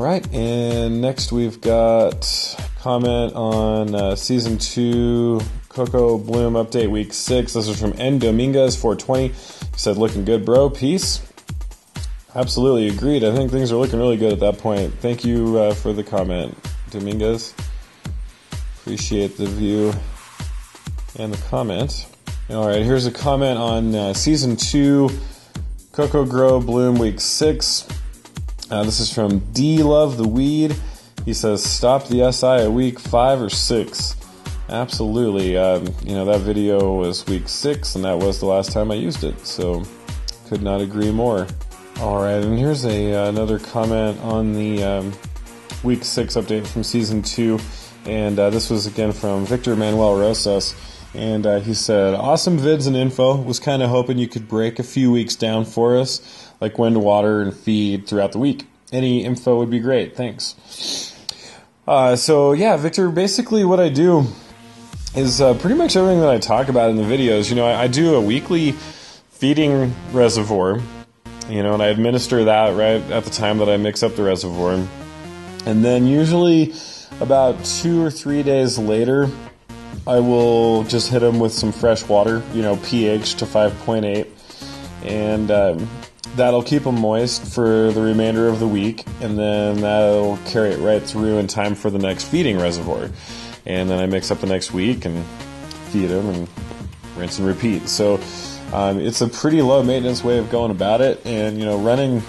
right, and next we've got comment on Season 2 Coco Bloom Update Week 6. This is from N. Dominguez 420. He said, looking good, bro. Peace. Absolutely agreed. I think things are looking really good at that point. Thank you for the comment, Dominguez. Appreciate the view and the comment. All right, here's a comment on Season 2 Coco Grow Bloom Week 6. This is from D Love the Weed. He says, stop the SI at week 5 or 6. Absolutely. That video was week 6, and that was the last time I used it, so could not agree more. All right, and here's another comment on the week 6 update from Season 2, and this was again from Victor Manuel Rosas, and he said, awesome vids and info. Was kind of hoping you could break a few weeks down for us, like when to water and feed throughout the week. Any info would be great. Thanks. Victor, basically what I do is pretty much everything that I talk about in the videos. I do a weekly feeding reservoir, and I administer that right at the time that I mix up the reservoir. And then usually about 2 or 3 days later, I will just hit them with some fresh water, pH to 5.8, and that'll keep them moist for the remainder of the week, and then that'll carry it right through in time for the next feeding reservoir. And then I mix up the next week and feed them and rinse and repeat. So it's a pretty low maintenance way of going about it, and running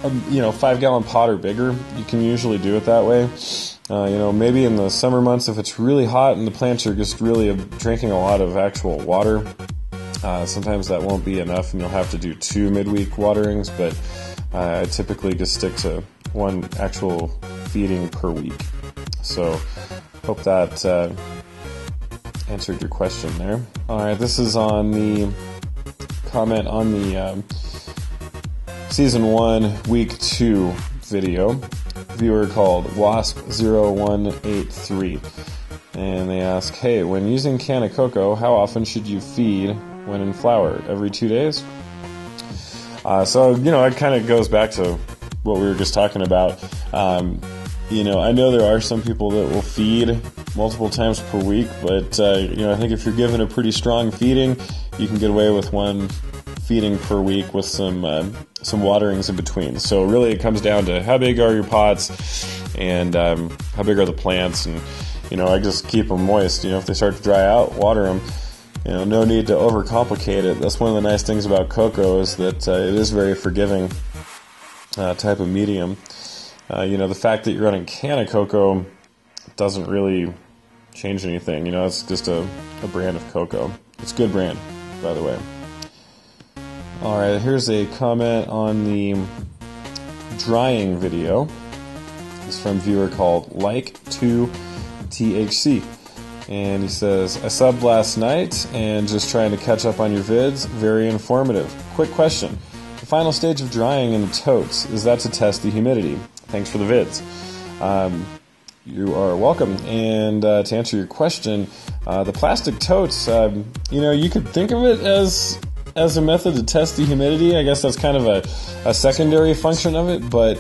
a 5-gallon pot or bigger, you can usually do it that way. Maybe in the summer months, if it's really hot and the plants are just really drinking a lot of actual water, sometimes that won't be enough, and you'll have to do 2 midweek waterings, but I typically just stick to 1 actual feeding per week. So hope that answered your question there. All right, this is on the comment on the Season 1 Week 2 video. Viewer called Wasp0183. And they ask, hey, when using Canna Coco, how often should you feed when in flower? Every 2 days? It kind of goes back to what we were just talking about. I know there are some people that will feed multiple times per week, but I think if you're given a pretty strong feeding, you can get away with 1 feeding per week with some waterings in between. So really it comes down to how big are your pots and how big are the plants, and I just keep them moist. If they start to dry out, water them. No need to overcomplicate it. That's one of the nice things about cocoa, is that it is very forgiving type of medium. The fact that you're running Canna Coco doesn't really change anything. It's just a brand of cocoa. It's a good brand, by the way. All right, here's a comment on the drying video. It's from a viewer called Like2THC. And he says, I subbed last night and just trying to catch up on your vids. Very informative. Quick question. The final stage of drying in the totes, is that to test the humidity? Thanks for the vids. You are welcome. And to answer your question, the plastic totes, you could think of it as a method to test the humidity. I guess that's kind of a secondary function of it, but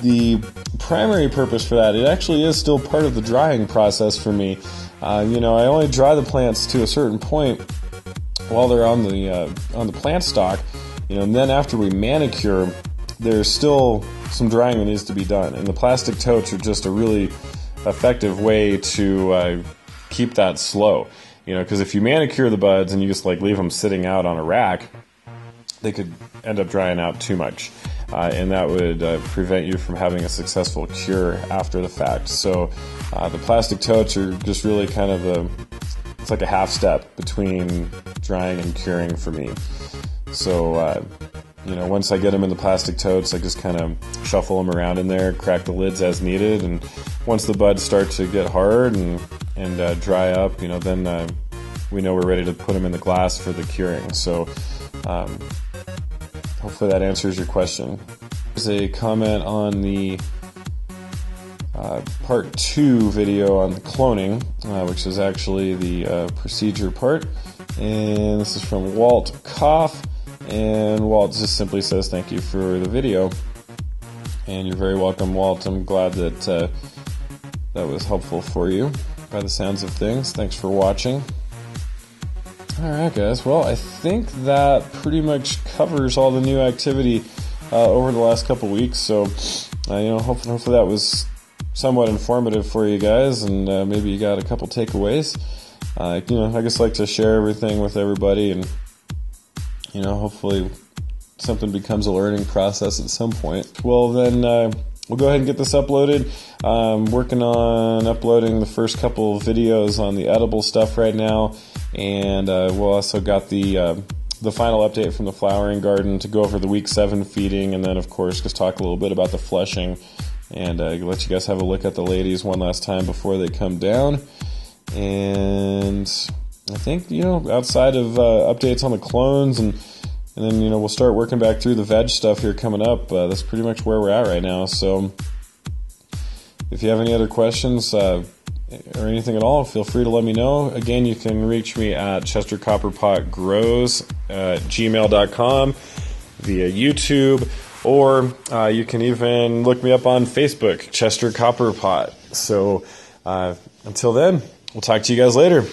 the primary purpose for that, it actually is still part of the drying process for me. I only dry the plants to a certain point while they're on the plant stock, and then after we manicure, there's still some drying that needs to be done, and the plastic totes are just a really effective way to keep that slow. Because if you manicure the buds and you just leave them sitting out on a rack, they could end up drying out too much, and that would prevent you from having a successful cure after the fact. So the plastic totes are just really kind of it's like a half step between drying and curing for me. So once I get them in the plastic totes, I just kind of shuffle them around in there, crack the lids as needed, and once the buds start to get hard and dry up, then we know we're ready to put them in the glass for the curing. So hopefully that answers your question. There's a comment on the part 2 video on the cloning, which is actually the procedure part. And this is from Walt Koff. And Walt just simply says thank you for the video. And you're very welcome, Walt. I'm glad that that was helpful for you by the sounds of things. Thanks for watching. All right, guys. Well, I think that pretty much covers all the new activity over the last couple weeks. So, hopefully that was somewhat informative for you guys, and maybe you got a couple takeaways. I just like to share everything with everybody, and hopefully something becomes a learning process at some point. Well, then we'll go ahead and get this uploaded. I'm working on uploading the first couple of videos on the edible stuff right now, and we'll also got the final update from the flowering garden to go over the week 7 feeding, and then of course just talk a little bit about the flushing, and let you guys have a look at the ladies one last time before they come down. And I think outside of updates on the clones, and then we'll start working back through the veg stuff here coming up. That's pretty much where we're at right now. So if you have any other questions or anything at all, feel free to let me know. Again, you can reach me at chestercopperpotgrows@gmail.com, via YouTube, or you can even look me up on Facebook, Chester Copperpot. So until then, we'll talk to you guys later.